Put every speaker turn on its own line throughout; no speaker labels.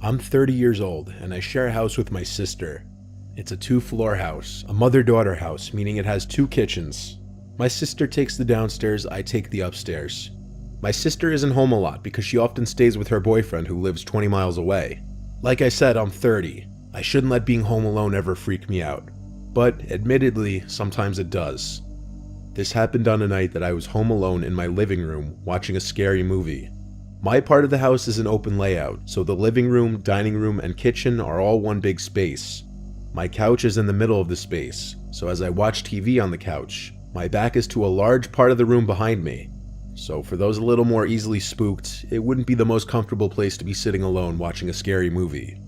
I'm 30 years old, and I share a house with my sister. It's a 2-floor house, a mother-daughter house, meaning it has 2 kitchens. My sister takes the downstairs, I take the upstairs. My sister isn't home a lot because she often stays with her boyfriend who lives 20 miles away. Like I said, I'm 30. I shouldn't let being home alone ever freak me out. But, admittedly, sometimes it does. This happened on a night that I was home alone in my living room watching a scary movie. My part of the house is an open layout, so the living room, dining room, and kitchen are all one big space. My couch is in the middle of the space, so as I watch TV on the couch, my back is to a large part of the room behind me. So for those a little more easily spooked, it wouldn't be the most comfortable place to be sitting alone watching a scary movie.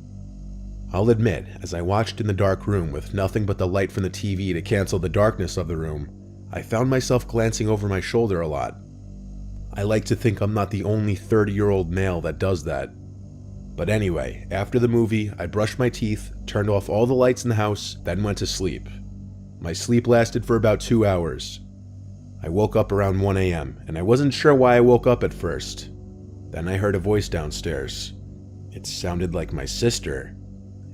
I'll admit, as I watched in the dark room with nothing but the light from the TV to cancel the darkness of the room, I found myself glancing over my shoulder a lot. I like to think I'm not the only 30-year-old male that does that. But anyway, after the movie, I brushed my teeth, turned off all the lights in the house, then went to sleep. My sleep lasted for about 2 hours. I woke up around 1 a.m., and I wasn't sure why I woke up at first. Then I heard a voice downstairs. It sounded like my sister.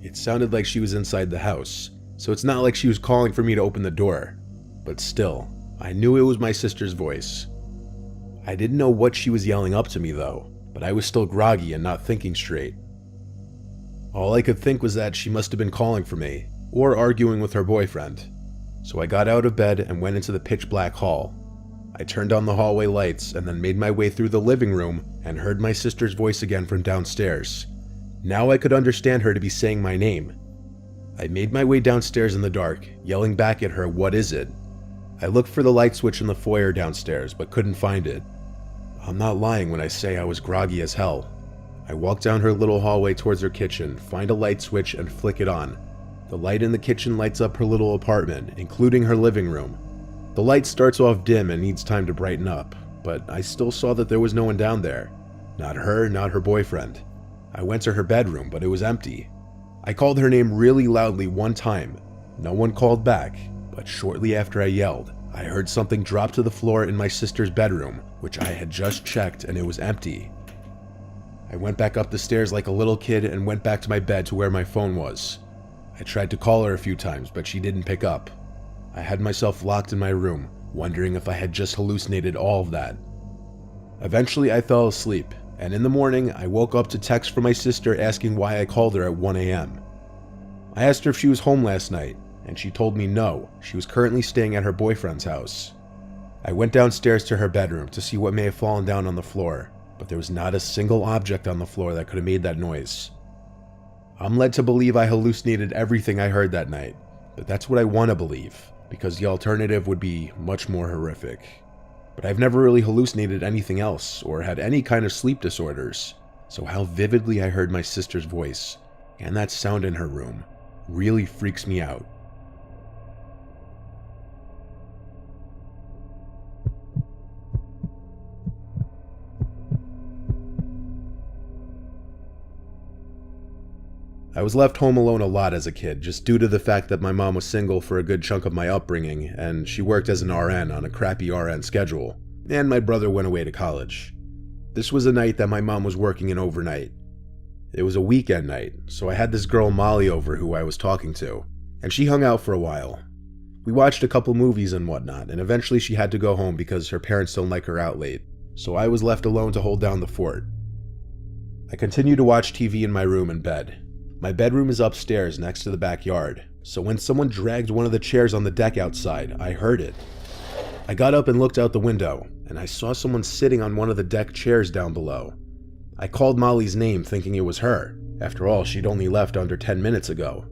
It sounded like she was inside the house, so it's not like she was calling for me to open the door. But still, I knew it was my sister's voice. I didn't know what she was yelling up to me though, but I was still groggy and not thinking straight. All I could think was that she must have been calling for me, or arguing with her boyfriend. So I got out of bed and went into the pitch black hall. I turned on the hallway lights and then made my way through the living room and heard my sister's voice again from downstairs. Now I could understand her to be saying my name. I made my way downstairs in the dark, yelling back at her, "What is it?" I looked for the light switch in the foyer downstairs, but couldn't find it. I'm not lying when I say I was groggy as hell. I walked down her little hallway towards her kitchen, find a light switch, and flick it on. The light in the kitchen lights up her little apartment, including her living room. The light starts off dim and needs time to brighten up, but I still saw that there was no one down there. Not her, not her boyfriend. I went to her bedroom, but it was empty. I called her name really loudly one time. No one called back, but shortly after I yelled, I heard something drop to the floor in my sister's bedroom, which I had just checked and it was empty. I went back up the stairs like a little kid and went back to my bed to where my phone was. I tried to call her a few times, but she didn't pick up. I had myself locked in my room, wondering if I had just hallucinated all of that. Eventually I fell asleep, and in the morning I woke up to text from my sister asking why I called her at 1 a.m. I asked her if she was home last night, and she told me no, she was currently staying at her boyfriend's house. I went downstairs to her bedroom to see what may have fallen down on the floor, but there was not a single object on the floor that could have made that noise. I'm led to believe I hallucinated everything I heard that night, but that's what I want to believe, because the alternative would be much more horrific. But I've never really hallucinated anything else, or had any kind of sleep disorders, so how vividly I heard my sister's voice, and that sound in her room, really freaks me out. I was left home alone a lot as a kid, just due to the fact that my mom was single for a good chunk of my upbringing, and she worked as an RN on a crappy RN schedule, and my brother went away to college. This was a night that my mom was working an overnight. It was a weekend night, so I had this girl Molly over who I was talking to, and she hung out for a while. We watched a couple movies and whatnot, and eventually she had to go home because her parents don't like her out late, so I was left alone to hold down the fort. I continued to watch TV in my room and bed. My bedroom is upstairs next to the backyard, so when someone dragged one of the chairs on the deck outside, I heard it. I got up and looked out the window, and I saw someone sitting on one of the deck chairs down below. I called Molly's name thinking it was her. After all, she'd only left under 10 minutes ago.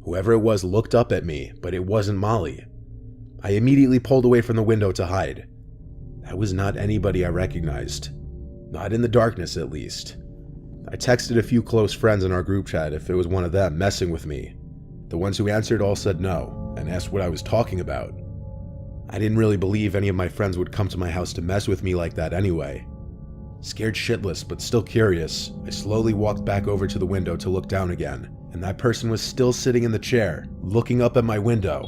Whoever it was looked up at me, but it wasn't Molly. I immediately pulled away from the window to hide. That was not anybody I recognized. Not in the darkness, at least. I texted a few close friends in our group chat if it was one of them messing with me. The ones who answered all said no, and asked what I was talking about. I didn't really believe any of my friends would come to my house to mess with me like that anyway. Scared shitless, but still curious, I slowly walked back over to the window to look down again, and that person was still sitting in the chair, looking up at my window.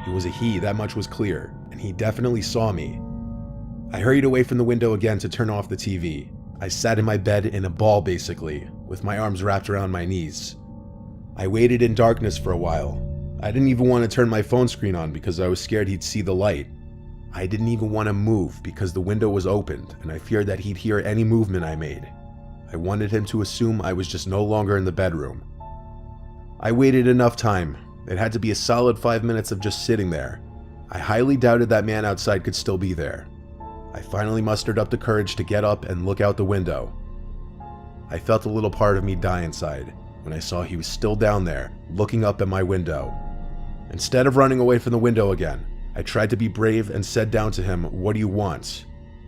It was a he, that much was clear, and he definitely saw me. I hurried away from the window again to turn off the TV. I sat in my bed in a ball basically, with my arms wrapped around my knees. I waited in darkness for a while. I didn't even want to turn my phone screen on because I was scared he'd see the light. I didn't even want to move because the window was opened and I feared that he'd hear any movement I made. I wanted him to assume I was just no longer in the bedroom. I waited enough time. It had to be a solid 5 minutes of just sitting there. I highly doubted that man outside could still be there. I finally mustered up the courage to get up and look out the window. I felt a little part of me die inside when I saw he was still down there, looking up at my window. Instead of running away from the window again, I tried to be brave and said down to him, "What do you want?"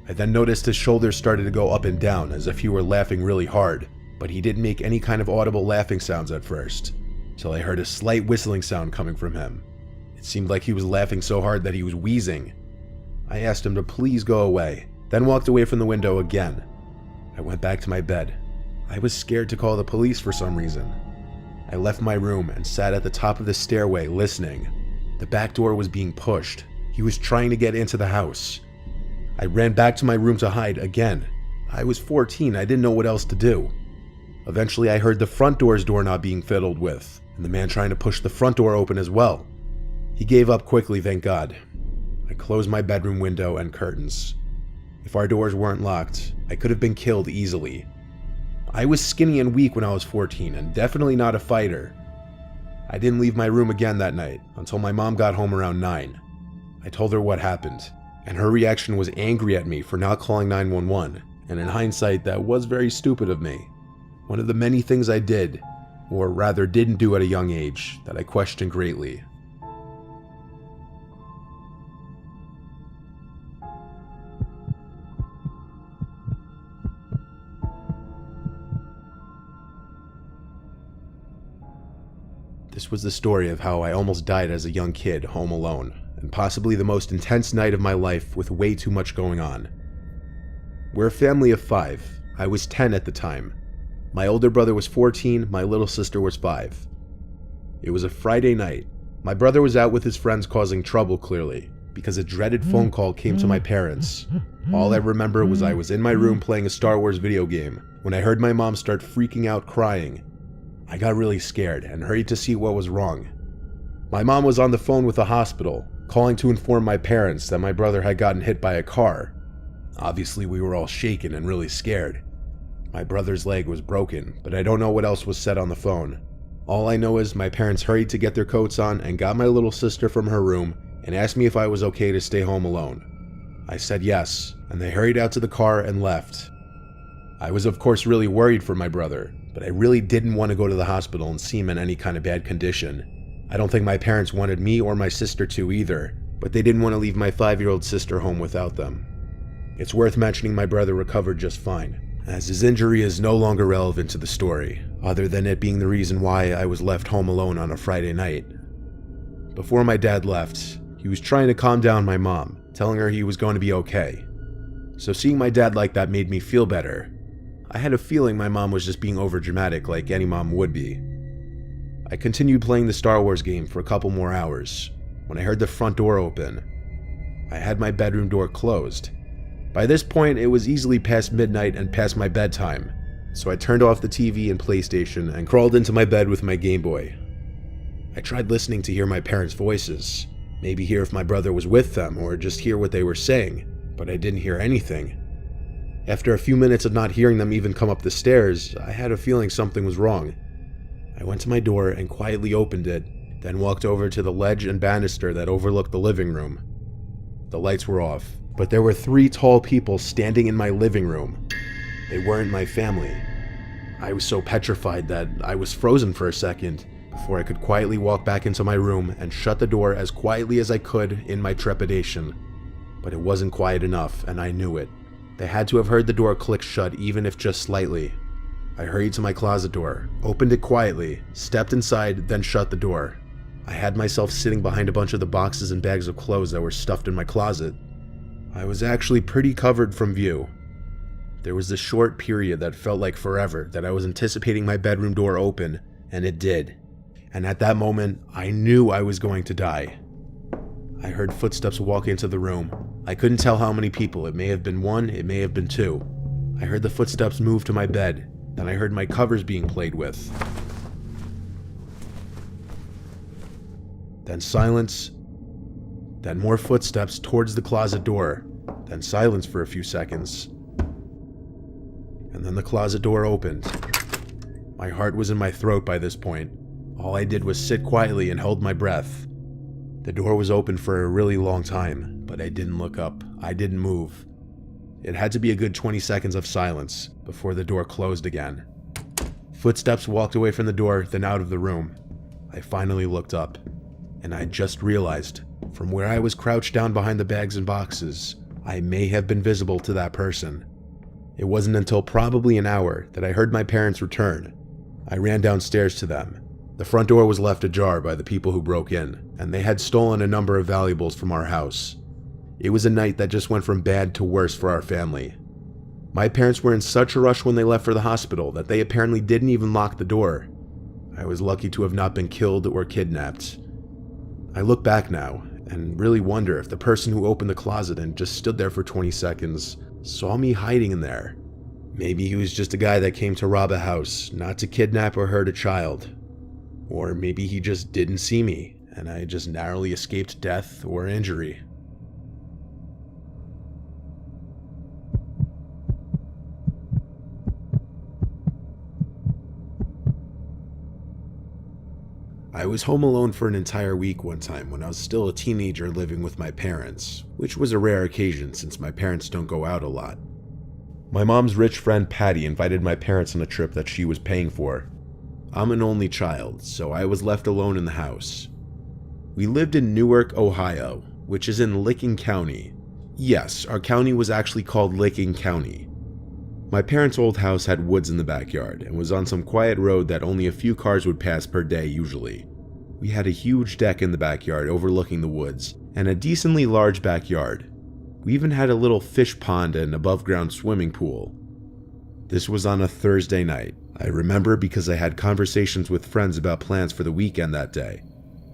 I then noticed his shoulders started to go up and down as if he were laughing really hard, but he didn't make any kind of audible laughing sounds at first, till I heard a slight whistling sound coming from him. It seemed like he was laughing so hard that he was wheezing. I asked him to please go away, then walked away from the window again. I went back to my bed. I was scared to call the police for some reason. I left my room and sat at the top of the stairway listening. The back door was being pushed. He was trying to get into the house. I ran back to my room to hide again. I was 14, I didn't know what else to do. Eventually I heard the front door's doorknob being fiddled with, and the man trying to push the front door open as well. He gave up quickly, thank God. I closed my bedroom window and curtains. If our doors weren't locked, I could have been killed easily. I was skinny and weak when I was 14, and definitely not a fighter. I didn't leave my room again that night until my mom got home around 9. I told her what happened, and her reaction was angry at me for not calling 911, and in hindsight, that was very stupid of me. One of the many things I did, or rather didn't do at a young age, that I question greatly. This was the story of how I almost died as a young kid home alone, and possibly the most intense night of my life with way too much going on. We're a family of 5. I was 10 at the time. My older brother was 14, my little sister was 5. It was a Friday night. My brother was out with his friends causing trouble clearly, because a dreaded phone call came to my parents. All I remember was I was in my room playing a Star Wars video game when I heard my mom start freaking out crying. I got really scared and hurried to see what was wrong. My mom was on the phone with the hospital, calling to inform my parents that my brother had gotten hit by a car. Obviously, we were all shaken and really scared. My brother's leg was broken, but I don't know what else was said on the phone. All I know is my parents hurried to get their coats on and got my little sister from her room and asked me if I was okay to stay home alone. I said yes, and they hurried out to the car and left. I was of course really worried for my brother, but I really didn't want to go to the hospital and see him in any kind of bad condition. I don't think my parents wanted me or my sister to either, but they didn't want to leave my 5-year-old sister home without them. It's worth mentioning my brother recovered just fine, as his injury is no longer relevant to the story, other than it being the reason why I was left home alone on a Friday night. Before my dad left, he was trying to calm down my mom, telling her he was going to be okay. So seeing my dad like that made me feel better. I had a feeling my mom was just being overdramatic like any mom would be. I continued playing the Star Wars game for a couple more hours when I heard the front door open. I had my bedroom door closed. By this point, it was easily past midnight and past my bedtime, so I turned off the TV and PlayStation and crawled into my bed with my Game Boy. I tried listening to hear my parents' voices, maybe hear if my brother was with them or just hear what they were saying, but I didn't hear anything. After a few minutes of not hearing them even come up the stairs, I had a feeling something was wrong. I went to my door and quietly opened it, then walked over to the ledge and banister that overlooked the living room. The lights were off, but there were 3 tall people standing in my living room. They weren't my family. I was so petrified that I was frozen for a second before I could quietly walk back into my room and shut the door as quietly as I could in my trepidation. But it wasn't quiet enough, and I knew it. They had to have heard the door click shut even if just slightly. I hurried to my closet door, opened it quietly, stepped inside, then shut the door. I had myself sitting behind a bunch of the boxes and bags of clothes that were stuffed in my closet. I was actually pretty covered from view. There was this short period that felt like forever that I was anticipating my bedroom door open, and it did. And at that moment, I knew I was going to die. I heard footsteps walk into the room. I couldn't tell how many people. It may have been 1, it may have been 2. I heard the footsteps move to my bed, Then I heard my covers being played with. Then silence. Then more footsteps towards the closet door. Then silence for a few seconds. And then the closet door opened. My heart was in my throat by this point. All I did was sit quietly and hold my breath. The door was open for a really long time, but I didn't look up. I didn't move. It had to be a good 20 seconds of silence before the door closed again. Footsteps walked away from the door, then out of the room. I finally looked up, and I just realized, from where I was crouched down behind the bags and boxes, I may have been visible to that person. It wasn't until probably an hour that I heard my parents return. I ran downstairs to them. The front door was left ajar by the people who broke in, and they had stolen a number of valuables from our house. It was a night that just went from bad to worse for our family. My parents were in such a rush when they left for the hospital that they apparently didn't even lock the door. I was lucky to have not been killed or kidnapped. I look back now and really wonder if the person who opened the closet and just stood there for 20 seconds saw me hiding in there. Maybe he was just a guy that came to rob a house, not to kidnap or hurt a child. Or maybe he just didn't see me and I just narrowly escaped death or injury. I was home alone for an entire week one time when I was still a teenager living with my parents, which was a rare occasion since my parents don't go out a lot. My mom's rich friend Patty invited my parents on a trip that she was paying for. I'm an only child, so I was left alone in the house. We lived in Newark, Ohio, which is in Licking County. Yes, our county was actually called Licking County. My parents' old house had woods in the backyard and was on some quiet road that only a few cars would pass per day usually. We had a huge deck in the backyard overlooking the woods and a decently large backyard. We even had a little fish pond and above-ground swimming pool. This was on a Thursday night. I remember because I had conversations with friends about plans for the weekend that day.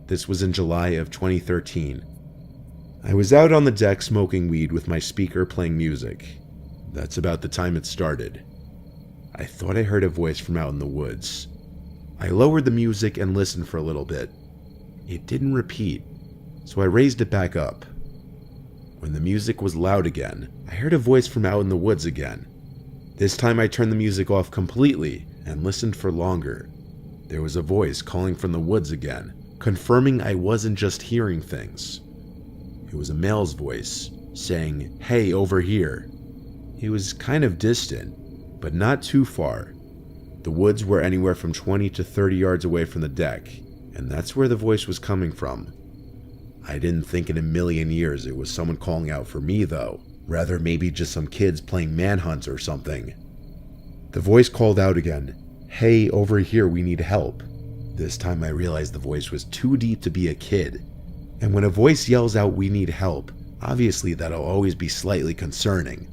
This was in July of 2013. I was out on the deck smoking weed with my speaker playing music. That's about the time it started. I thought I heard a voice from out in the woods. I lowered the music and listened for a little bit. It didn't repeat, so I raised it back up. When the music was loud again, I heard a voice from out in the woods again. This time I turned the music off completely and listened for longer. There was a voice calling from the woods again, confirming I wasn't just hearing things. It was a male's voice, saying, "Hey, over here." It was kind of distant, but not too far. The woods were anywhere from 20 to 30 yards away from the deck, and that's where the voice was coming from. I didn't think in a million years it was someone calling out for me, though. Rather, maybe just some kids playing manhunt or something. The voice called out again, "Hey, over here, we need help." This time I realized the voice was too deep to be a kid. And when a voice yells out, "We need help," obviously that'll always be slightly concerning.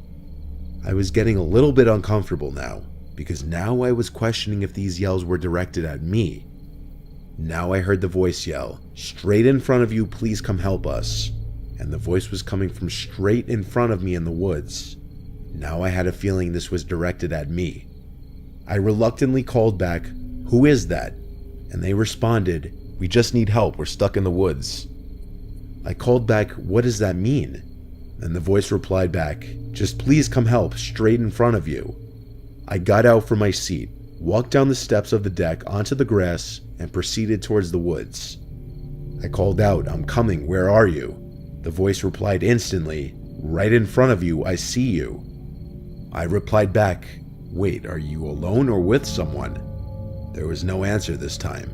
I was getting a little bit uncomfortable now, because now I was questioning if these yells were directed at me. Now I heard the voice yell, "Straight in front of you, please come help us." And the voice was coming from straight in front of me in the woods. Now I had a feeling this was directed at me. I reluctantly called back, "Who is that?" And they responded, "We just need help, we're stuck in the woods." I called back, "What does that mean?" And the voice replied back, "Just please come help, straight in front of you." I got out from my seat, walked down the steps of the deck onto the grass, and proceeded towards the woods. I called out, "I'm coming, where are you?" The voice replied instantly, "Right in front of you, I see you." I replied back, "Wait, are you alone or with someone?" There was no answer this time.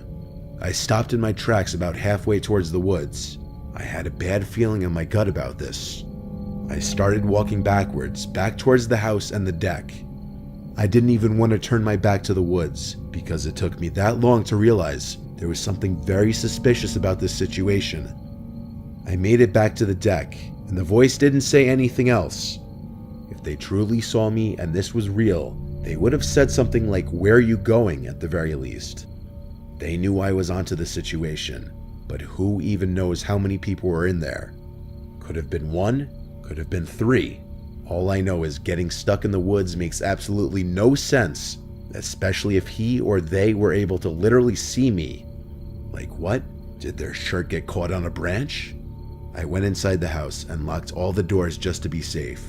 I stopped in my tracks about halfway towards the woods. I had a bad feeling in my gut about this. I started walking backwards, back towards the house and the deck. I didn't even want to turn my back to the woods, because it took me that long to realize there was something very suspicious about this situation. I made it back to the deck, and the voice didn't say anything else. If they truly saw me and this was real, they would have said something like, "Where are you going?" at the very least. They knew I was onto the situation, but who even knows how many people were in there? Could have been one, could have been three. All I know is getting stuck in the woods makes absolutely no sense, especially if he or they were able to literally see me. Like what? Did their shirt get caught on a branch? I went inside the house and locked all the doors just to be safe.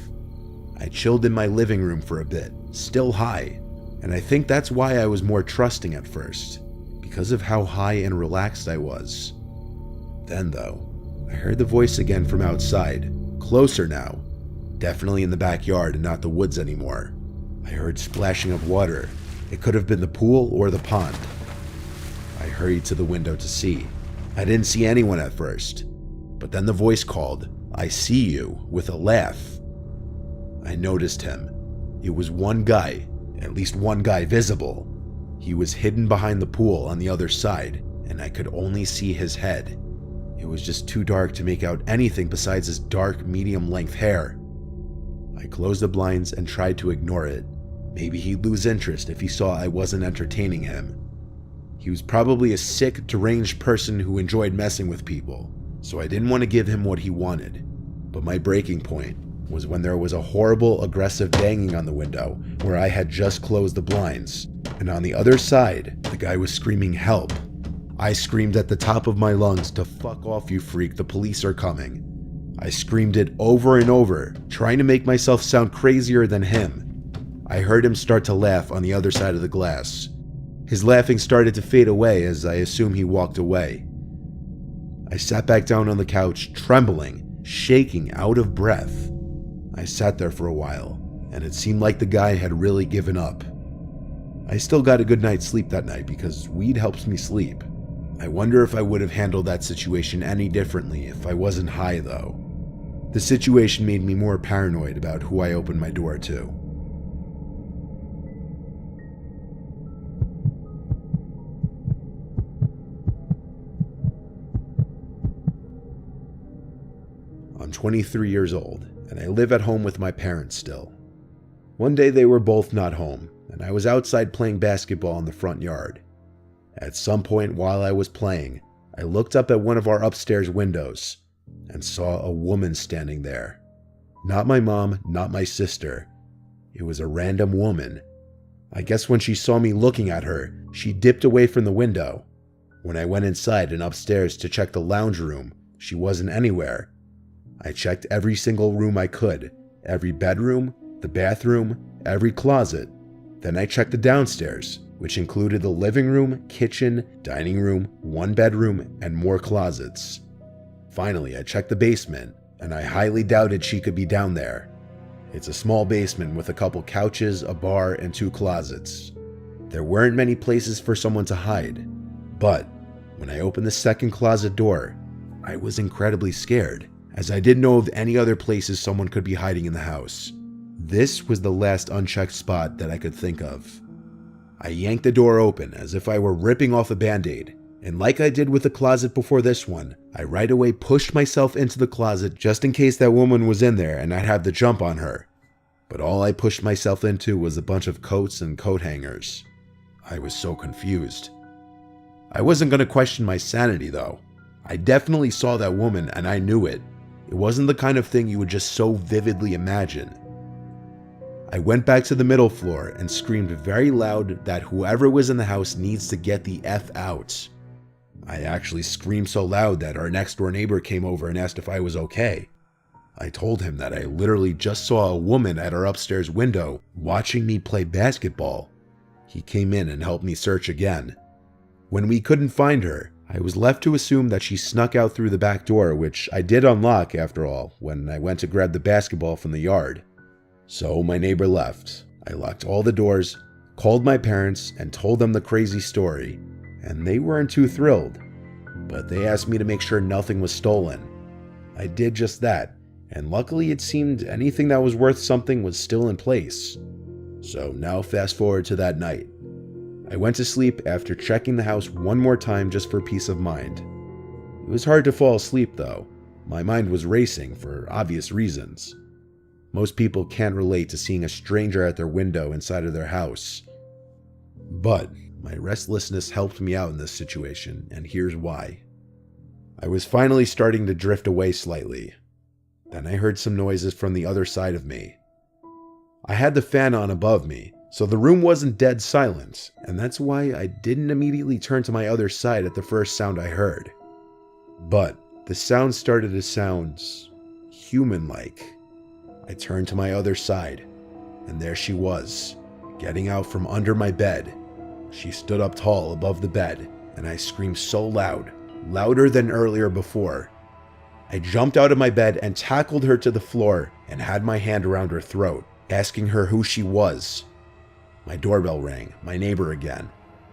I chilled in my living room for a bit, still high, and I think that's why I was more trusting at first, because of how high and relaxed I was. Then though, I heard the voice again from outside, closer now, definitely in the backyard and not the woods anymore. I heard splashing of water. It could have been the pool or the pond. I hurried to the window to see. I didn't see anyone at first, but then the voice called, "I see you," with a laugh. I noticed him. It was one guy, at least one guy visible. He was hidden behind the pool on the other side, and I could only see his head. It was just too dark to make out anything besides his dark, medium-length hair. I closed the blinds and tried to ignore it. Maybe he'd lose interest if he saw I wasn't entertaining him. He was probably a sick, deranged person who enjoyed messing with people, so I didn't want to give him what he wanted. But my breaking point was when there was a horrible, aggressive banging on the window where I had just closed the blinds, and on the other side, the guy was screaming help. I screamed at the top of my lungs to "Fuck off, you freak, the police are coming." I screamed it over and over, trying to make myself sound crazier than him. I heard him start to laugh on the other side of the glass. His laughing started to fade away as I assume he walked away. I sat back down on the couch, trembling, shaking, out of breath. I sat there for a while, and it seemed like the guy had really given up. I still got a good night's sleep that night because weed helps me sleep. I wonder if I would have handled that situation any differently if I wasn't high though. The situation made me more paranoid about who I opened my door to. I'm 23 years old, and I live at home with my parents still. One day they were both not home, and I was outside playing basketball in the front yard. At some point while I was playing, I looked up at one of our upstairs windows and saw a woman standing there. Not my mom, not my sister. It was a random woman. I guess when she saw me looking at her, she dipped away from the window. When I went inside and upstairs to check the lounge room, she wasn't anywhere. I checked every single room I could, every bedroom, the bathroom, every closet. Then I checked the downstairs, which included the living room, kitchen, dining room, one bedroom, and more closets. Finally, I checked the basement, and I highly doubted she could be down there. It's a small basement with a couple couches, a bar, and 2 closets. There weren't many places for someone to hide, but when I opened the second closet door, I was incredibly scared, as I didn't know of any other places someone could be hiding in the house. This was the last unchecked spot that I could think of. I yanked the door open as if I were ripping off a band-aid, and like I did with the closet before this one, I right away pushed myself into the closet just in case that woman was in there and I'd have the jump on her. But all I pushed myself into was a bunch of coats and coat hangers. I was so confused. I wasn't going to question my sanity though. I definitely saw that woman and I knew it. It wasn't the kind of thing you would just so vividly imagine. I went back to the middle floor and screamed very loud that whoever was in the house needs to get the F out. I actually screamed so loud that our next door neighbor came over and asked if I was okay. I told him that I literally just saw a woman at our upstairs window watching me play basketball. He came in and helped me search again. When we couldn't find her, I was left to assume that she snuck out through the back door, which I did unlock after all when I went to grab the basketball from the yard. So my neighbor left. I locked all the doors, called my parents, and told them the crazy story, and they weren't too thrilled. But they asked me to make sure nothing was stolen. I did just that, and luckily it seemed anything that was worth something was still in place. So now fast forward to that night. I went to sleep after checking the house one more time just for peace of mind. It was hard to fall asleep though. My mind was racing for obvious reasons. Most people can't relate to seeing a stranger at their window inside of their house. But my restlessness helped me out in this situation, and here's why. I was finally starting to drift away slightly. Then I heard some noises from the other side of me. I had the fan on above me, So the room wasn't dead silent, and that's why I didn't immediately turn to my other side at the first sound I heard. But the sound started to sound human-like. I turned to my other side, and there she was, getting out from under my bed. She stood up tall above the bed, and I screamed so loud, louder than earlier before. I jumped out of my bed and tackled her to the floor and had my hand around her throat, asking her who she was. My doorbell rang, my neighbor again.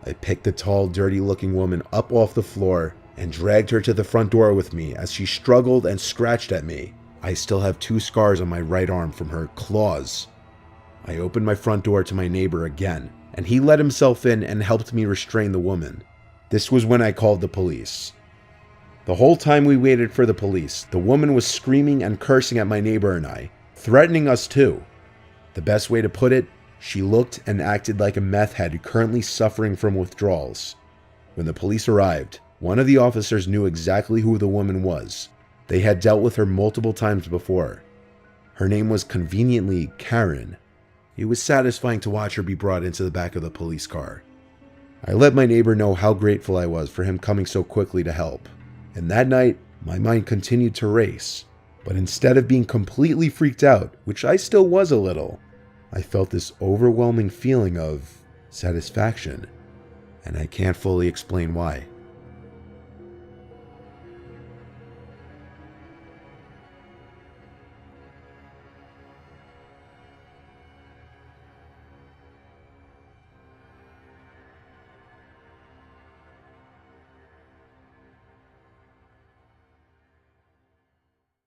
I picked the tall, dirty-looking woman up off the floor and dragged her to the front door with me as she struggled and scratched at me. I still have 2 scars on my right arm from her claws. I opened my front door to my neighbor again, and he let himself in and helped me restrain the woman. This was when I called the police. The whole time we waited for the police, the woman was screaming and cursing at my neighbor and I, threatening us too. The best way to put it, she looked and acted like a meth head currently suffering from withdrawals. When the police arrived, one of the officers knew exactly who the woman was. They had dealt with her multiple times before. Her name was conveniently Karen. It was satisfying to watch her be brought into the back of the police car. I let my neighbor know how grateful I was for him coming so quickly to help. And that night, my mind continued to race. But instead of being completely freaked out, which I still was a little, I felt this overwhelming feeling of satisfaction. And I can't fully explain why.